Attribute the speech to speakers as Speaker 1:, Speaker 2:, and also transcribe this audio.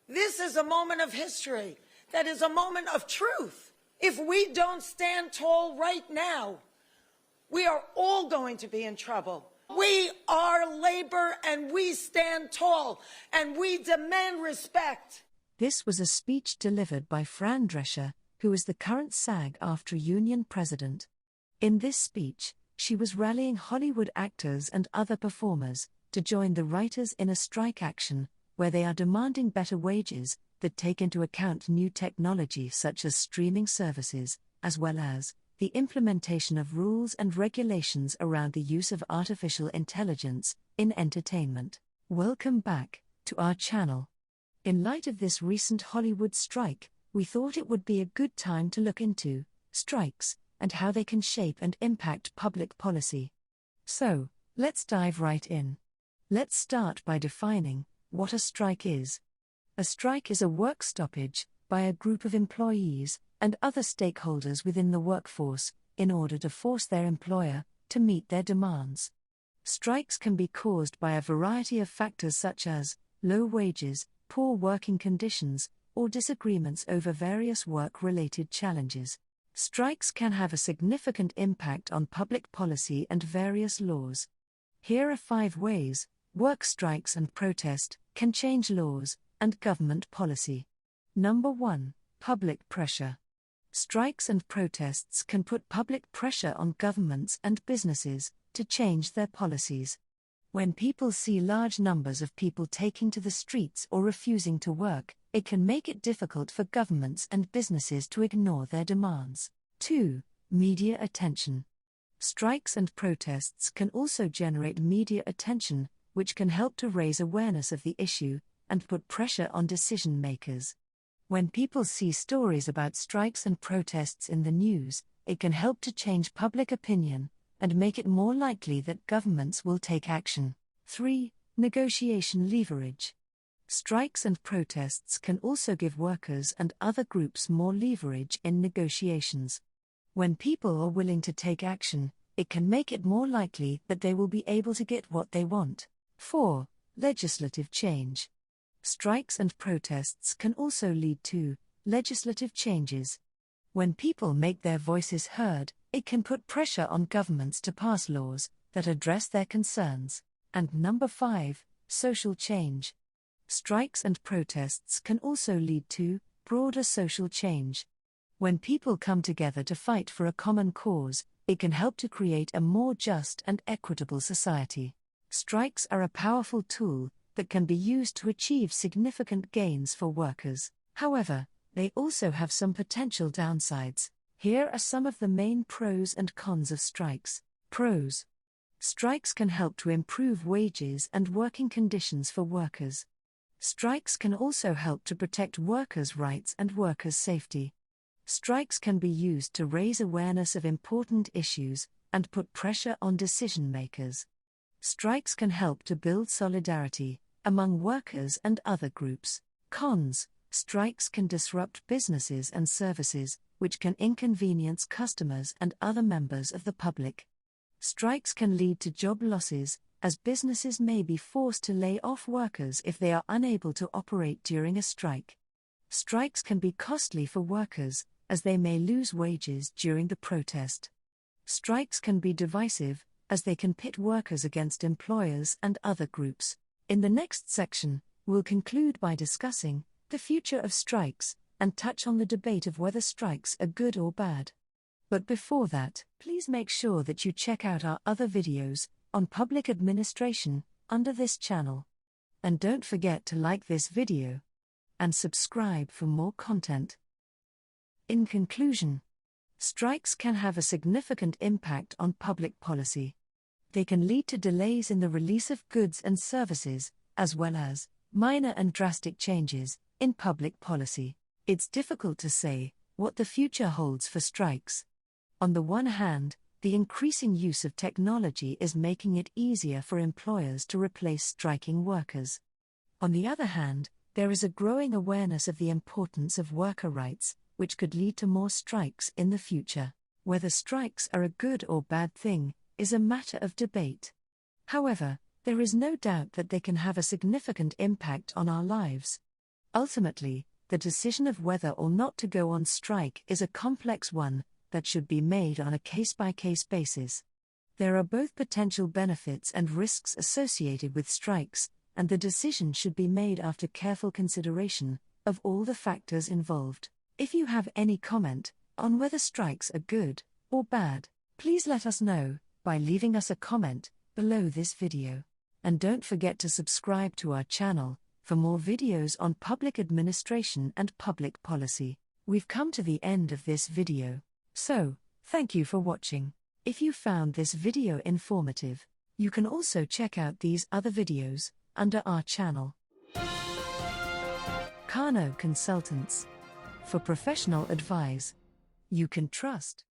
Speaker 1: This is a moment of history that is a moment of truth. If we don't stand tall right now, we are all going to be in trouble. We are labor and we stand tall and we demand respect.
Speaker 2: This was a speech delivered by Fran Drescher, who is the current SAG-AFTRA union president. In this speech, she was rallying Hollywood actors and other performers to join the writers in a strike action, where they are demanding better wages that take into account new technology such as streaming services, as well as the implementation of rules and regulations around the use of artificial intelligence in entertainment. Welcome back to our channel. In light of this recent Hollywood strike, we thought it would be a good time to look into strikes and how they can shape and impact public policy. So, let's dive right in. Let's start by defining what a strike is. A strike is a work stoppage by a group of employees and other stakeholders within the workforce in order to force their employer to meet their demands. Strikes can be caused by a variety of factors such as low wages, poor working conditions, or disagreements over various work-related challenges. Strikes can have a significant impact on public policy and various laws. Here are 5 ways work strikes and protest can change laws and government policy. Number 1. Public pressure. Strikes and protests can put public pressure on governments and businesses to change their policies. When people see large numbers of people taking to the streets or refusing to work, it can make it difficult for governments and businesses to ignore their demands. 2. Media attention. Strikes and protests can also generate media attention, which can help to raise awareness of the issue and put pressure on decision makers. When people see stories about strikes and protests in the news, it can help to change public opinion and make it more likely that governments will take action. 3. Negotiation leverage. Strikes and protests can also give workers and other groups more leverage in negotiations. When people are willing to take action, it can make it more likely that they will be able to get what they want. 4. Legislative change. Strikes and protests can also lead to legislative changes. When people make their voices heard, it can put pressure on governments to pass laws that address their concerns. And number 5, social change. Strikes and protests can also lead to broader social change. When people come together to fight for a common cause, it can help to create a more just and equitable society. Strikes are a powerful tool that can be used to achieve significant gains for workers. However, they also have some potential downsides. Here are some of the main pros and cons of strikes. Pros. Strikes can help to improve wages and working conditions for workers. Strikes can also help to protect workers' rights and workers' safety. Strikes can be used to raise awareness of important issues and put pressure on decision makers. Strikes can help to build solidarity among workers and other groups. Cons. Strikes can disrupt businesses and services, which can inconvenience customers and other members of the public. Strikes can lead to job losses, as businesses may be forced to lay off workers if they are unable to operate during a strike. Strikes can be costly for workers, as they may lose wages during the protest. Strikes can be divisive, as they can pit workers against employers and other groups. In the next section, we'll conclude by discussing the future of strikes and touch on the debate of whether strikes are good or bad. But before that, please make sure that you check out our other videos on public administration under this channel. And don't forget to like this video and subscribe for more content. In conclusion, strikes can have a significant impact on public policy. They can lead to delays in the release of goods and services, as well as minor and drastic changes in public policy. It's difficult to say what the future holds for strikes. On the one hand, the increasing use of technology is making it easier for employers to replace striking workers. On the other hand, there is a growing awareness of the importance of worker rights, which could lead to more strikes in the future. Whether strikes are a good or bad thing is a matter of debate. However, there is no doubt that they can have a significant impact on our lives. Ultimately, the decision of whether or not to go on strike is a complex one that should be made on a case-by-case basis. There are both potential benefits and risks associated with strikes, and the decision should be made after careful consideration of all the factors involved. If you have any comment on whether strikes are good or bad, please let us know by leaving us a comment below this video. And don't forget to subscribe to our channel for more videos on public administration and public policy. We've come to the end of this video. So, thank you for watching. If you found this video informative, you can also check out these other videos under our channel. Kano Consultants. For professional advice you can trust.